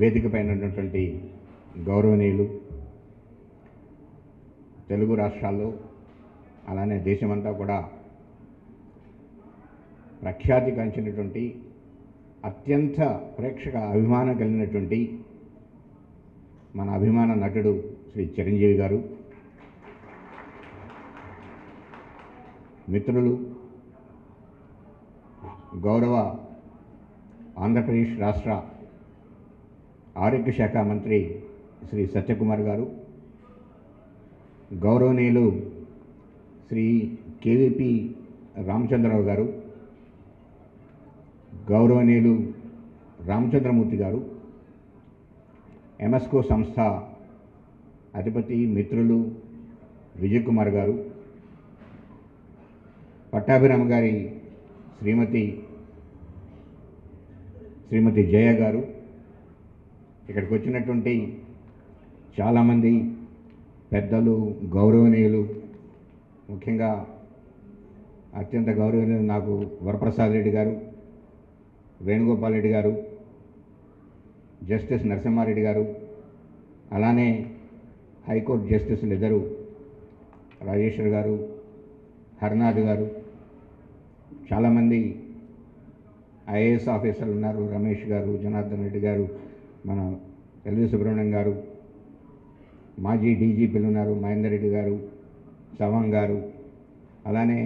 వేదిక పైన ఉన్నటువంటి గౌరవనీయులు, తెలుగు రాష్ట్రాల్లో అలానే దేశమంతా కూడా ప్రఖ్యాతి గాంచినటువంటి అత్యంత ప్రేక్షక అభిమానం కలిగినటువంటి మన అభిమాన నటుడు శ్రీ చిరంజీవి గారు, మిత్రులు, గౌరవ ఆంధ్రప్రదేశ్ రాష్ట్ర ఆరోగ్య శాఖ మంత్రి శ్రీ సత్యకుమార్ గారు, గౌరవనీయులు శ్రీ కేవీపీ రామచంద్రరావు గారు, గౌరవనీయులు రామచంద్రమూర్తి గారు, ఎంఎస్కో సంస్థ అధిపతి మిత్రులు విజయ్ కుమార్ గారు, పట్టాభిరామ గారి శ్రీమతి జయ గారు, ఇక్కడికి వచ్చినటువంటి చాలామంది పెద్దలు, గౌరవనీయులు, ముఖ్యంగా అత్యంత గౌరవనీయులు నాకు వరప్రసాద్ రెడ్డి గారు, వేణుగోపాల్ రెడ్డి గారు, జస్టిస్ నరసింహారెడ్డి గారు, అలానే హైకోర్టు జస్టిసులు ఇద్దరు రాజేశ్వర్ గారు, హర్నాథ్ గారు, చాలామంది ఐఏఎస్ ఆఫీసర్లు ఉన్నారు, రమేష్ గారు, జనార్దన్ రెడ్డి గారు, మన ఎల్వి సుబ్రహ్మణ్యం గారు, మాజీ డీజీపీలు ఉన్నారు, మహేందర్ రెడ్డి గారు, చవాంగ్ గారు, అలానే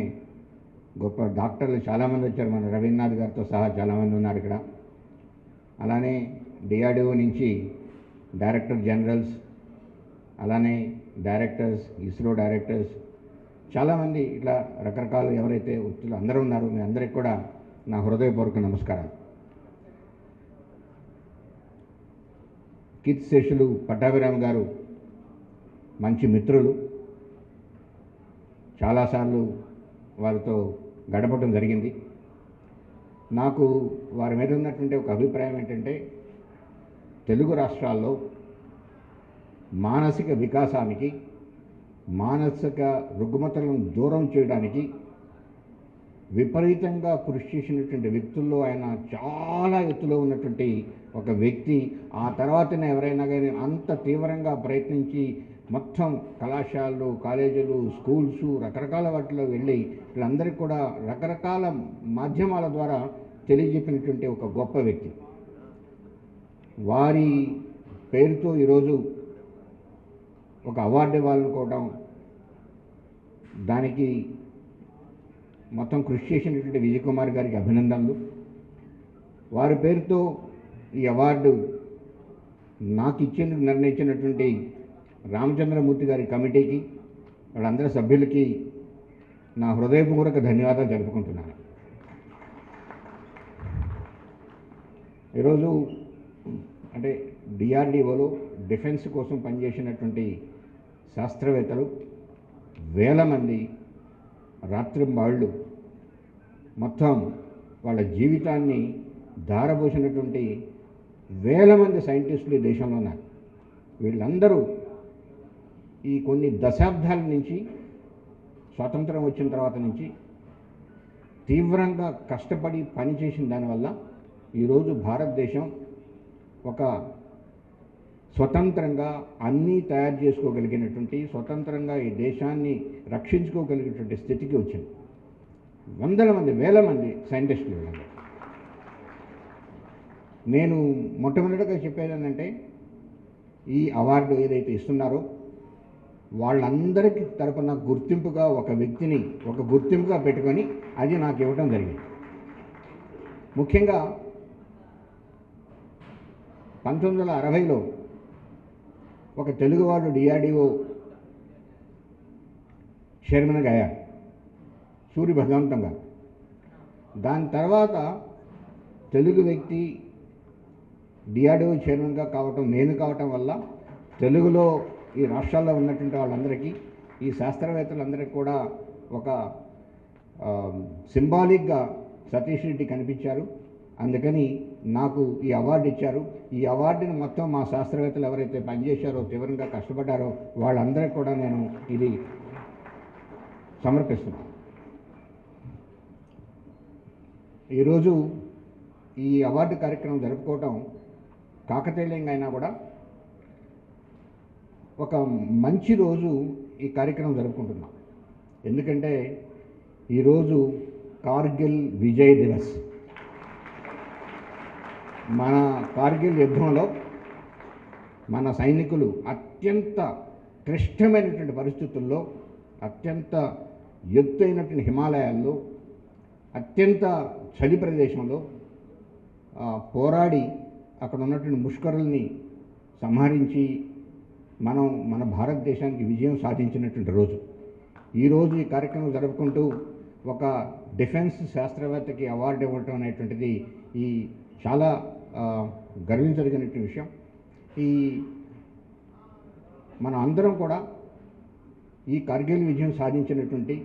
గొప్ప డాక్టర్లు చాలామంది వచ్చారు, మన రవీంద్రనాథ్ గారితో సహా చాలామంది ఉన్నారు ఇక్కడ. అలానే డిఆర్డిఓ నుంచి డైరెక్టర్ జనరల్స్, అలానే డైరెక్టర్స్, ఇస్రో డైరెక్టర్స్, చాలామంది ఇట్లా రకరకాలు ఎవరైతే వ్యక్తులు అందరూ ఉన్నారో మీ అందరికి కూడా నా హృదయపూర్వక నమస్కారాలు. కీర్తిశేషులు పట్టాభిరామ గారు మంచి మిత్రులు, చాలాసార్లు వారితో గడపడం జరిగింది. నాకు వారి మీద ఉన్నటువంటి ఒక అభిప్రాయం ఏంటంటే, తెలుగు రాష్ట్రాల్లో మానసిక వికాసానికి, మానసిక రుగ్మతలను దూరం చేయడానికి విపరీతంగా కృషి చేసినటువంటి వ్యక్తుల్లో ఆయన చాలా ఎత్తులో ఉన్నటువంటి ఒక వ్యక్తి. ఆ తర్వాతనే ఎవరైనా కానీ అంత తీవ్రంగా ప్రయత్నించి మొత్తం కళాశాలలు, కాలేజీలు, స్కూల్స్, రకరకాల వాటిలో వెళ్ళి వీళ్ళందరికీ కూడా రకరకాల మాధ్యమాల ద్వారా తెలియజెప్పినటువంటి ఒక గొప్ప వ్యక్తి. వారి పేరుతో ఈరోజు ఒక అవార్డు ఇవ్వాలనుకోవడం, దానికి మొత్తం కృషి చేసినటువంటి విజయ్ కుమార్ గారికి అభినందనలు. వారి పేరుతో ఈ అవార్డు నాకు ఇచ్చేందుకు నిర్ణయించినటువంటి రామచంద్రమూర్తి గారి కమిటీకి, వాళ్ళందరి సభ్యులకి నా హృదయపూర్వక ధన్యవాదాలు జరుపుకుంటున్నాను. ఈరోజు అంటే డిఆర్డిఓలో డిఫెన్స్ కోసం పనిచేసినటువంటి శాస్త్రవేత్తలు వేల మంది రాత్రింబాళ్ళు మొత్తం వాళ్ళ జీవితాన్ని ధారపోసినటువంటి వేల మంది సైంటిస్టులు ఈ దేశంలో ఉన్నారు. వీళ్ళందరూ ఈ కొన్ని దశాబ్దాల నుంచి, స్వాతంత్రం వచ్చిన తర్వాత నుంచి తీవ్రంగా కష్టపడి పనిచేసిన దానివల్ల ఈరోజు భారతదేశం ఒక స్వతంత్రంగా అన్నీ తయారు చేసుకోగలిగినటువంటి, స్వతంత్రంగా ఈ దేశాన్ని రక్షించుకోగలిగినటువంటి స్థితికి వచ్చింది. వందల మంది, వేల మంది సైంటిస్టులు ఉన్నారు. నేను మొట్టమొదటిగా చెప్పేది ఏంటంటే, ఈ అవార్డు ఏదైతే ఇస్తున్నారో వాళ్ళందరికీ తరపున గుర్తింపుగా ఒక వ్యక్తిని ఒక గుర్తింపుగా పెట్టుకొని అది నాకు ఇవ్వడం జరిగింది. ముఖ్యంగా 1960లో ఒక తెలుగువాడు డిఆర్డిఓ చైర్మన్గా అయ్యారు, సూరి భగవంతం గారు. దాని తర్వాత తెలుగు వ్యక్తి డిఆర్డిఓ చైర్మన్గా నేను కావటం వల్ల తెలుగులో ఈ రాష్ట్రాల్లో ఉన్నటువంటి వాళ్ళందరికీ, ఈ శాస్త్రవేత్తలందరికీ కూడా ఒక సింబాలిక్గా సతీష్ రెడ్డి కనిపించారు. అందుకని నాకు ఈ అవార్డు ఇచ్చారు. ఈ అవార్డుని మొత్తం మా శాస్త్రవేత్తలు ఎవరైతే పనిచేశారో, తీవ్రంగా కష్టపడ్డారో వాళ్ళందరికీ కూడా నేను ఇది సమర్పిస్తున్నాను. ఈరోజు ఈ అవార్డు కార్యక్రమం జరుపుకోవటం కాకతీయంగా అయినా కూడా ఒక మంచి రోజు ఈ కార్యక్రమం జరుపుకుంటున్నాం. ఎందుకంటే ఈరోజు కార్గిల్ విజయ్ దివస్. మన కార్గిల్ యుద్ధంలో మన సైనికులు అత్యంత క్లిష్టమైనటువంటి పరిస్థితుల్లో, అత్యంత ఎత్తైనటువంటి హిమాలయాల్లో, అత్యంత చలి ప్రదేశంలో పోరాడి అక్కడ ఉన్నటువంటి ముష్కరుల్ని సంహరించి మన భారతదేశానికి విజయం సాధించినటువంటి రోజు. ఈరోజు ఈ కార్యక్రమం జరుపుకుంటూ ఒక డిఫెన్స్ శాస్త్రవేత్తకి అవార్డు ఇవ్వటం అనేటువంటిది ఈ చాలా గర్వించదగినటువంటి విషయం. ఈ మనం అందరం కూడా ఈ కార్గిల్ విజయం సాధించినటువంటి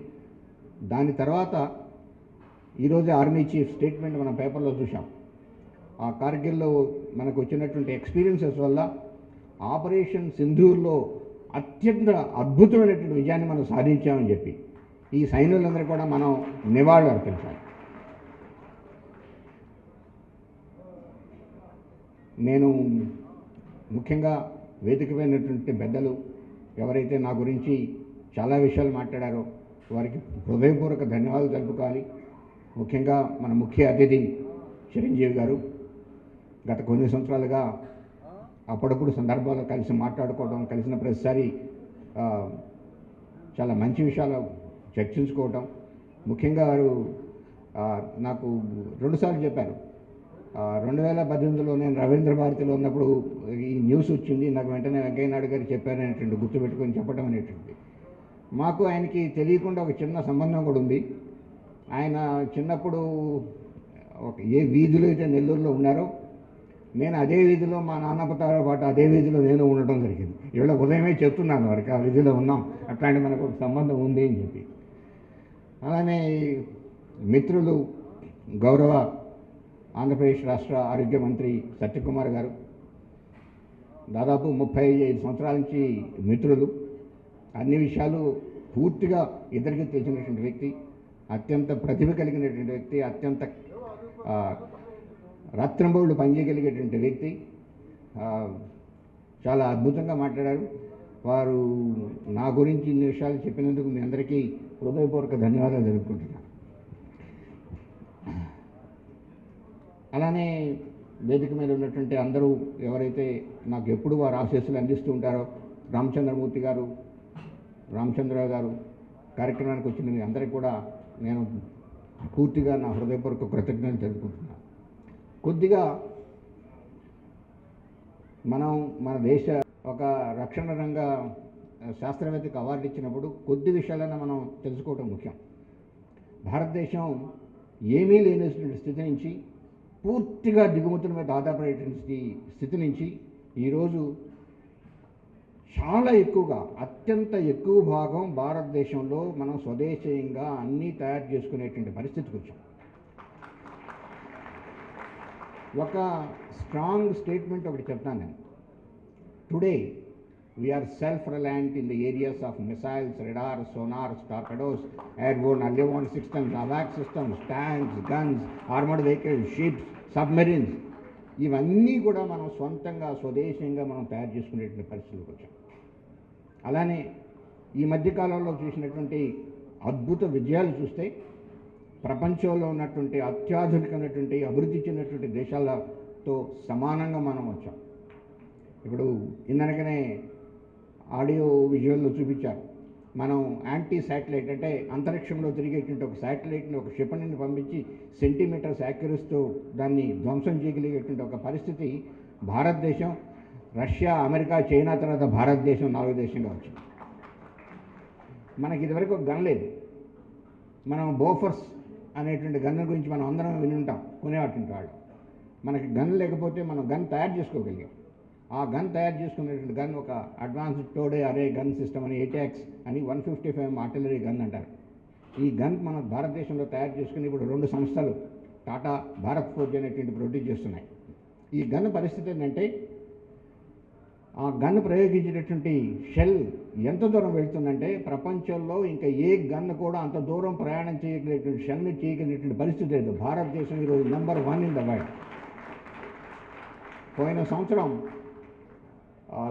దాని తర్వాత ఈరోజు ఆర్మీ చీఫ్ స్టేట్మెంట్ మనం పేపర్లో చూసాం. ఆ కార్గిల్లో మనకు వచ్చినటువంటి ఎక్స్పీరియన్సెస్ వల్ల ఆపరేషన్ సింధూర్లో అత్యంత అద్భుతమైనటువంటి విజయాన్ని మనం సాధించామని చెప్పి ఈ సైనికులందరూ కూడా మనం నివాళులు అర్పించాలి. నేను ముఖ్యంగా వేదికమైనటువంటి పెద్దలు ఎవరైతే నా గురించి చాలా విషయాలు మాట్లాడారో వారికి హృదయపూర్వక ధన్యవాదాలు తెలుపుకోవాలి. ముఖ్యంగా మన ముఖ్య అతిథి చిరంజీవి గారు గత కొన్ని సంవత్సరాలుగా అప్పుడప్పుడు సందర్భాల్లో కలిసి మాట్లాడుకోవడం, కలిసిన ప్రతిసారి చాలా మంచి విషయాలు చర్చించుకోవటం. ముఖ్యంగా వారు నాకు 2 సార్లు చెప్పారు. 2018లో నేను రవీంద్ర భారతిలో ఉన్నప్పుడు ఈ న్యూస్ వచ్చింది, నాకు వెంటనే వెంకయ్య నాయుడు గారు చెప్పారనేటువంటి గుర్తుపెట్టుకొని చెప్పడం అనేటువంటిది. మాకు ఆయనకి తెలియకుండా ఒక చిన్న సంబంధం కూడా ఉంది. ఆయన చిన్నప్పుడు ఏ వీధిలో అయితే నెల్లూరులో ఉన్నారో నేను అదే వీధిలో మా నాన్నతో పాటు అదే వీధిలో నేను ఉండటం జరిగింది. ఇవాళ ఉదయమే చెప్తున్నాను వారికి ఆ వీధిలో ఉన్నాం, అట్లాంటి మనకు ఒక సంబంధం ఉంది అని చెప్పి. అలానే మిత్రులు గౌరవ ఆంధ్రప్రదేశ్ రాష్ట్ర ఆరోగ్య మంత్రి సత్యకుమార్ గారు దాదాపు 35 సంవత్సరాల నుంచి మిత్రులు. అన్ని విషయాలు పూర్తిగా ఇద్దరికి తెలిసినటువంటి వ్యక్తి, అత్యంత ప్రతిభ కలిగినటువంటి వ్యక్తి, అత్యంత రాత్రింబౌళ్ళు పనిచేయగలిగేటువంటి వ్యక్తి. చాలా అద్భుతంగా మాట్లాడారు. వారు నా గురించి ఇన్ని విషయాలు చెప్పినందుకు మీ అందరికీ హృదయపూర్వక ధన్యవాదాలు తెలుపుకుంటున్నాను. అలానే వేదిక మీద ఉన్నటువంటి అందరూ ఎవరైతే నాకు ఎప్పుడు వారు ఆశీస్సులు అందిస్తూ ఉంటారో, రామచంద్రమూర్తి గారు, రామచంద్రరావు గారు, కార్యక్రమానికి వచ్చిన మీ అందరికీ కూడా నేను పూర్తిగా నా హృదయపూర్వక కృతజ్ఞతలు తెలుపుకుంటున్నాను. కొద్దిగా మనం మన దేశ ఒక రక్షణ రంగ శాస్త్రవేత్తకు అవార్డు ఇచ్చినప్పుడు కొద్ది విషయాలైనా మనం తెలుసుకోవడం ముఖ్యం. భారతదేశం ఏమీ లేనటువంటి స్థితి నుంచి పూర్తిగా దిగుమతుల మీద ఆధారపడేటువంటి స్థితి నుంచి ఈరోజు చాలా ఎక్కువగా, అత్యంత ఎక్కువ భాగం భారతదేశంలో మనం స్వదేశీయంగా అన్నీ తయారు చేసుకునేటువంటి పరిస్థితికి వచ్చాం. ఒక స్ట్రాంగ్ స్టేట్మెంట్ ఒకటి చెప్తాను నేను. Today we are self reliant in the areas of missiles, radars, sonars, torpedoes, airborne early warning systems, అవాక్ systems, tanks, guns, armoured vehicles, ships, submarines. ఇవన్నీ కూడా మనం సొంతంగా స్వదేశీయంగా మనం తయారు చేసుకునేటువంటి పరిస్థితులకు వచ్చాం. అలానే ఈ మధ్యకాలంలో చూసినటువంటి అద్భుత విజయాలు చూస్తే ప్రపంచంలో ఉన్నటువంటి అత్యాధునికమైనటువంటి అభివృద్ధి చెందినటువంటి దేశాలతో సమానంగా మనం వచ్చాం. ఇప్పుడు ఇందనకనే ఆడియో విజువల్లో చూపించారు. మనం యాంటీ శాటిలైట్ అంటే అంతరిక్షంలో తిరిగేటువంటి ఒక శాటిలైట్ని ఒక క్షిపణిని పంపించి సెంటీమీటర్స్ యాక్యురసీతో దాన్ని ధ్వంసం చేయగలిగేటువంటి ఒక పరిస్థితి భారతదేశం, రష్యా, అమెరికా, చైనా తర్వాత భారతదేశం 4వ దేశంగా వచ్చింది. మనకి ఇదివరకు ఒక గన్ లేదు. మనం బోఫర్స్ అనేటువంటి గన్ గురించి మనం అందరం విని ఉంటాం, కొనేవాటి వాళ్ళు. మనకి గన్ లేకపోతే మనం గన్ తయారు చేసుకోగలిగాం. ఆ గన్ తయారు చేసుకునేటువంటి గన్ ఒక అడ్వాన్స్డ్ టోడే అరే గన్ సిస్టమ్ అని, ఏటాక్స్ అని 155 ఆర్టిలరీ గన్ అంటారు. ఈ గన్ మన భారతదేశంలో తయారు చేసుకుని ఇప్పుడు 2 సంస్థలు టాటా, భారత్ ఫోర్జ్ అనేటువంటి ప్రొడ్యూస్ చేస్తున్నాయి. ఈ గన్ పరిస్థితి ఏంటంటే ఆ గన్ ప్రయోగించేటటువంటి షెల్ ఎంత దూరం వెళ్తుందంటే ప్రపంచంలో ఇంకా ఏ గన్ కూడా అంత దూరం ప్రయాణం చేయగలిగేటువంటి షెల్ని చేయగలిగేటువంటి పరిస్థితి లేదు. భారతదేశం ఈరోజు నెంబర్ 1 ఇన్ ద వరల్డ్. పోయిన సంవత్సరం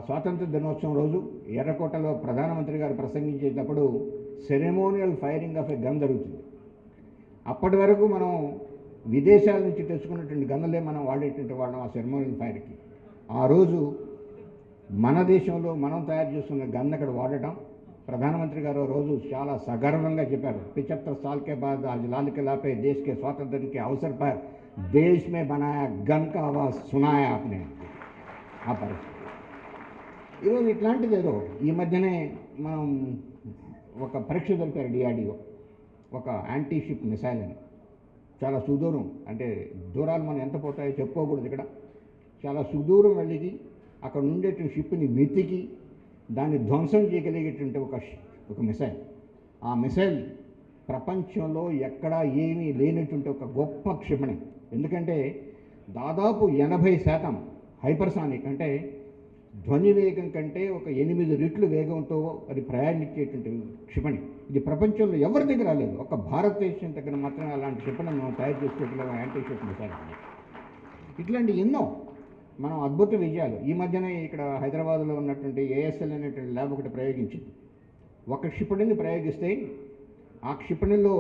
స్వాతంత్ర దినోత్సవం రోజు ఎర్రకోటలో ప్రధానమంత్రి గారు ప్రసంగించేటప్పుడు సెరెమోనియల్ ఫైరింగ్ ఆఫ్ ఎ గన్ జరుగుతుంది. అప్పటి వరకు మనం విదేశాల నుంచి తెచ్చుకున్నటువంటి గన్నులే మనం వాడేటువంటి వాళ్ళం ఆ సెరెమోనియల్ ఫైర్కి. ఆ రోజు మన దేశంలో మనం తయారు చేస్తున్న గన్ అక్కడ వాడటం ప్రధానమంత్రి గారు రోజు చాలా సగర్వంగా చెప్పారు. 75 साल के बाद आज लाल किला पे देश के स्वातंत्र के अवसर पर देश में बनाया गन का आवाज़ सुनाया आपने. ఆ పరిస్థితి ఈరోజు ఇట్లాంటిది ఏదో ఈ మధ్యనే మనం ఒక పరీక్ష జరిపారు డిఆర్డిఓ, ఒక యాంటీ షిప్ మిసైల్ అని. చాలా సుదూరం, అంటే దూరాలు మనం ఎంత పోతాయో చెప్పుకోకూడదు ఇక్కడ. చాలా సుదూరం వెళ్ళి అక్కడ ఉండేటువంటి షిప్ని వెతికి దాన్ని ధ్వంసం చేయగలిగేటువంటి ఒక మిసైల్. ఆ మిసైల్ ప్రపంచంలో ఎక్కడా ఏమీ లేనటువంటి ఒక గొప్ప క్షిపణి. ఎందుకంటే దాదాపు 80% హైపర్సానిక్, అంటే ధ్వని వేగం కంటే ఒక 8 రెట్లు వేగంతో అది ప్రయాణించేటువంటి క్షిపణి. ఇది ప్రపంచంలో ఎవరి దగ్గర రాలేదు, ఒక భారతదేశం దగ్గర మాత్రమే అలాంటి క్షిపణి మనం తయారు చేసుకోవట్లేదు, యాంటీ షిప్ మిసైల్. ఇట్లాంటి ఎన్నో మనం అద్భుత విజయాలు. ఈ మధ్యనే ఇక్కడ హైదరాబాద్లో ఉన్నటువంటి ఏఎస్ఎల్ అనేటువంటి ల్యాబ్ ఒకటి ప్రయోగించింది. ఒక క్షిపణిని ప్రయోగిస్తే ఆ క్షిపణిలో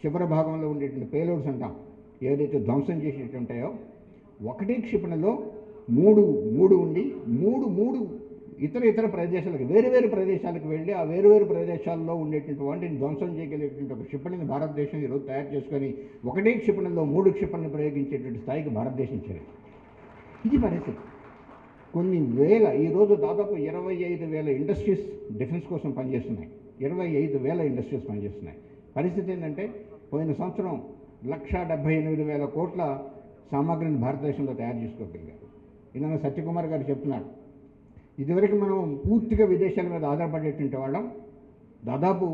చివరి భాగంలో ఉండేటువంటి పేలోడ్స్ అంటాం, ఏదైతే ధ్వంసం చేసేటుంటాయో, ఒకటే క్షిపణిలో మూడు ఉండి మూడు ఇతర ప్రదేశాలకు, వేరు ప్రదేశాలకు వెళ్ళి ఆ వేరు ప్రదేశాల్లో ఉండేటువంటి వాటిని ధ్వంసం చేయగలిగేటువంటి ఒక క్షిపణిని భారతదేశం ఈరోజు తయారు చేసుకొని ఒకటే క్షిపణిలో 3 క్షిపణిని ప్రయోగించేటువంటి స్థాయికి భారతదేశం చేరింది. ఇది పరిస్థితి. కొన్ని వేల, ఈరోజు దాదాపు 25,000 ఇండస్ట్రీస్ డిఫెన్స్ కోసం పనిచేస్తున్నాయి. 25,000 ఇండస్ట్రీస్ పనిచేస్తున్నాయి. పరిస్థితి ఏంటంటే పోయిన సంవత్సరం 1,78,000 కోట్ల సామాగ్రిని భారతదేశంలో తయారు చేసుకోగలిగారు. ఇందులో సత్యకుమార్ గారు చెప్తున్నారు, ఇదివరకు మనం పూర్తిగా విదేశాల మీద ఆధారపడేటువంటి వాళ్ళం, దాదాపు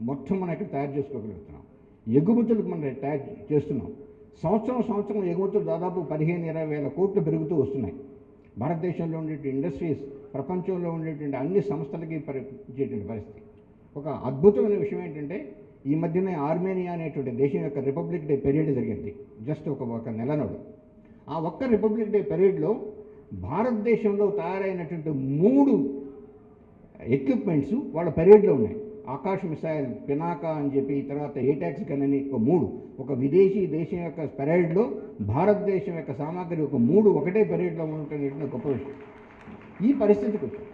మొత్తం మనం ఇక్కడ తయారు చేసుకోగలుగుతున్నాం. ఎగుమతులకు మనం తయారు చేస్తున్నాం. సంవత్సరం ఎగుమతులు దాదాపు 15-20 వేల కోట్లు పెరుగుతూ వస్తున్నాయి. భారతదేశంలో ఉండేటువంటి ఇండస్ట్రీస్ ప్రపంచంలో ఉండేటువంటి అన్ని సంస్థలకి ఇచ్చేటువంటి పరిస్థితి. ఒక అద్భుతమైన విషయం ఏంటంటే ఈ మధ్యనే ఆర్మేనియా అనేటువంటి దేశం యొక్క రిపబ్లిక్ డే పెరేడ్ జరిగింది, జస్ట్ ఒక నెల నాడు. ఆ ఒక్క రిపబ్లిక్ డే పెరేడ్లో భారతదేశంలో తయారైనటువంటి 3 ఎక్విప్మెంట్స్ వాళ్ళ పెరేడ్లో ఉన్నాయి. ఆకాశ్ మిసైల్, పినాకా అని చెప్పి, తర్వాత ఏటాక్స్ గన్ అని ఒక విదేశీ దేశం యొక్క పెరేడ్లో భారతదేశం యొక్క సామాగ్రి ఒక 3 ఒకటే పెరేడ్లో ఉండటం గొప్ప విషయం. ఈ పరిస్థితికి వచ్చాం.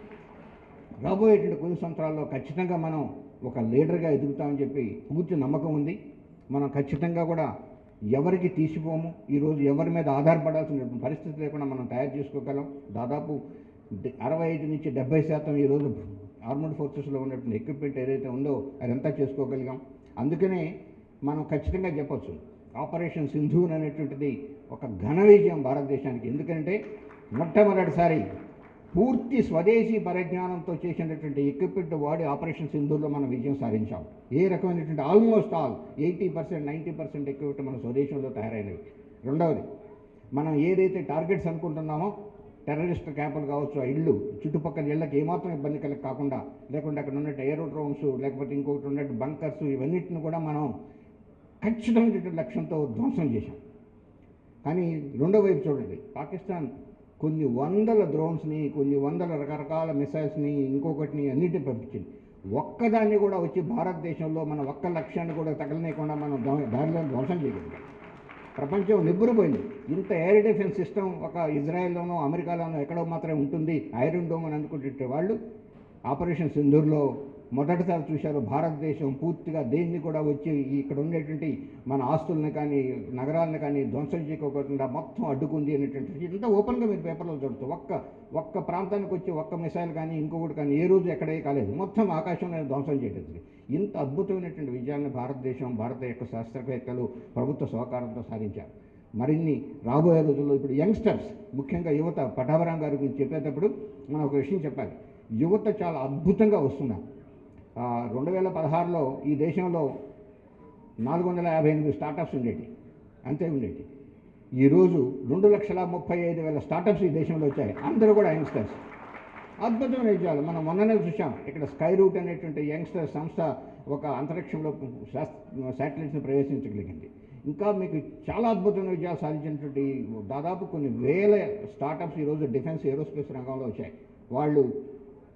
రాబోయేటువంటి కొన్ని సంవత్సరాల్లో ఖచ్చితంగా మనం ఒక లీడర్గా ఎదుగుతామని చెప్పి పూర్తి నమ్మకం ఉంది. మనం ఖచ్చితంగా కూడా ఎవరికి తీసిపోము. ఈరోజు ఎవరి మీద ఆధారపడాల్సిన పరిస్థితి లేకుండా మనం తయారు చేసుకోగలం. దాదాపు 65-70% ఈరోజు ఆర్మడ్ ఫోర్సెస్లో ఉన్నటువంటి ఎక్విప్మెంట్ ఏదైతే ఉందో అదంతా చేసుకోగలిగాం. అందుకనే మనం ఖచ్చితంగా చెప్పచ్చు ఆపరేషన్ సింధూర్ అనేటువంటిది ఒక ఘన విజయం భారతదేశానికి. ఎందుకంటే మొట్టమొదటిసారి పూర్తి స్వదేశీ పరిజ్ఞానంతో చేసినటువంటి ఎక్విప్మెంట్ వాడి ఆపరేషన్ సింధూర్లో మనం విజయం సాధించాం. ఏ రకమైనటువంటి ఆల్మోస్ట్ ఆల్ 80%, 90% ఎక్విప్మెంట్ మన స్వదేశంలో తయారైనవి. రెండవది, మనం ఏదైతే టార్గెట్స్ అనుకుంటున్నామో టెర్రరిస్ట్ క్యాంపులు కావచ్చు, ఆ ఇళ్ళు చుట్టుపక్కల ఇళ్ళకి ఏమాత్రం ఇబ్బంది కాకుండా, లేకుంటే అక్కడ ఉన్నట్టు ఏరోడ్రోమ్స్, లేకపోతే ఇంకొకటి ఉన్నట్టు బంకర్స్, ఇవన్నిటిని కూడా మనం ఖచ్చితమైనటువంటి లక్ష్యంతో ధ్వంసం చేశాం. కానీ రెండో వైపు చూడండి, పాకిస్తాన్ కొన్ని వందల డ్రోన్స్ని, కొన్ని వందల రకరకాల మిసైల్స్ని, ఇంకొకటిని అన్నిటిని పంపించింది. ఒక్కదాన్ని కూడా వచ్చి భారతదేశంలో మన ఒక్క లక్ష్యాన్ని కూడా తగలనేయకుండా మనం దారిలో ధ్వంసం చేయగలిగాం. ప్రపంచం నిబ్బురుపోయింది. ఇంత ఎయిర్ డిఫెన్స్ సిస్టమ్ ఒక ఇజ్రాయెల్లోనో అమెరికాలోనో ఎక్కడో మాత్రమే ఉంటుంది, ఐరన్ డోమ్ అని అనుకుంటే వాళ్ళు ఆపరేషన్ సింధూర్లో మొదటిసారి చూశారు. భారతదేశం పూర్తిగా దేన్ని కూడా వచ్చి ఇక్కడ ఉండేటువంటి మన ఆస్తులను కానీ నగరాలను కానీ ధ్వంసం చేయకోకుండా మొత్తం అడ్డుకుంది అనేటువంటి ఇంత ఓపెన్గా మీరు పేపర్లో చదువుతారు. ఒక్క ప్రాంతానికి వచ్చి ఒక్క మిసైల్ కానీ ఇంకొకటి కానీ ఏ రోజు ఎక్కడే కాలేదు, మొత్తం ఆకాశంలో ధ్వంసం చేయలేదు. ఇంత అద్భుతమైనటువంటి విజయాన్ని భారతదేశం, భారత యొక్క శాస్త్రవేత్తలు ప్రభుత్వ సహకారంతో సాధించారు. మరిన్ని రాబోయే రోజుల్లో ఇప్పుడు యంగ్స్టర్స్, ముఖ్యంగా యువత, పటాభరాం గారి గురించి చెప్పేటప్పుడు మనం ఒక విషయం చెప్పాలి. యువత చాలా అద్భుతంగా వస్తున్నారు. 2016లో ఈ దేశంలో 458 స్టార్టప్స్ ఉండేవి, అంతే ఉండేవి. ఈరోజు 2,35,000 స్టార్టప్స్ ఈ దేశంలో వచ్చాయి. అందరూ కూడా యంగ్స్టర్స్. అద్భుతమైన విజయాలు మనం మొన్ననే చూసాం. ఇక్కడ స్కై రూట్ అనేటువంటి యంగ్స్టర్ సంస్థ ఒక అంతరిక్షంలో శాటిలైట్స్ని ప్రవేశించగలిగింది. ఇంకా మీకు చాలా అద్భుతమైన విజయాలు సాధించినటువంటి దాదాపు కొన్ని వేల స్టార్టప్స్ ఈరోజు డిఫెన్స్ ఏరోస్పేస్ రంగంలో వచ్చాయి.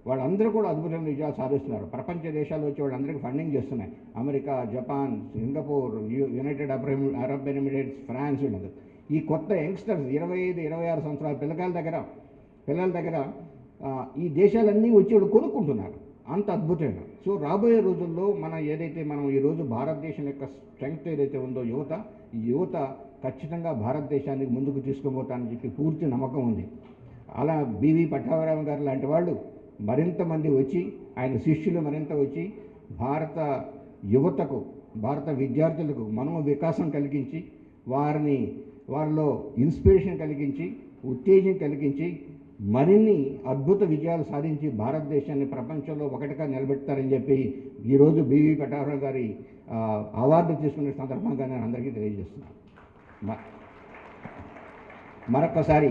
వాళ్ళందరూ కూడా అద్భుతమైన విజయాలు సాధిస్తున్నారు. ప్రపంచ దేశాలు వచ్చి వాళ్ళందరికీ ఫండింగ్ చేస్తున్నాయి. America, Japan, Singapore, United Arab Emirates, France ఉన్నది. ఈ కొత్త యంగ్స్టర్స్ 25-26 సంవత్సరాల పిల్లల దగ్గర ఈ దేశాలన్నీ వచ్చి వాళ్ళు కొనుక్కుంటున్నారు. అంత అద్భుతమైన. సో రాబోయే రోజుల్లో మనం ఈరోజు భారతదేశం యొక్క స్ట్రెంగ్త్ ఏదైతే ఉందో ఈ యువత ఖచ్చితంగా భారతదేశానికి ముందుకు తీసుకుపోతానని చెప్పి పూర్తి నమ్మకం ఉంది. అలా బివి పట్టాభిరామ్ గారు లాంటి వాళ్ళు మరింత మంది వచ్చి, ఆయన శిష్యులు మరింత వచ్చి భారత యువతకు, భారత విద్యార్థులకు మనోవికాసం కలిగించి, వారిలో ఇన్స్పిరేషన్ కలిగించి, ఉత్తేజం కలిగించి, మరిన్ని అద్భుత విజయాలు సాధించి భారతదేశాన్ని ప్రపంచంలో ఒకటిగా నిలబెడతారని చెప్పి ఈరోజు బివి పట్టాభిరామ్ గారి అవార్డు తీసుకునే సందర్భంగా నేను అందరికీ తెలియజేస్తున్నాను. మరొకసారి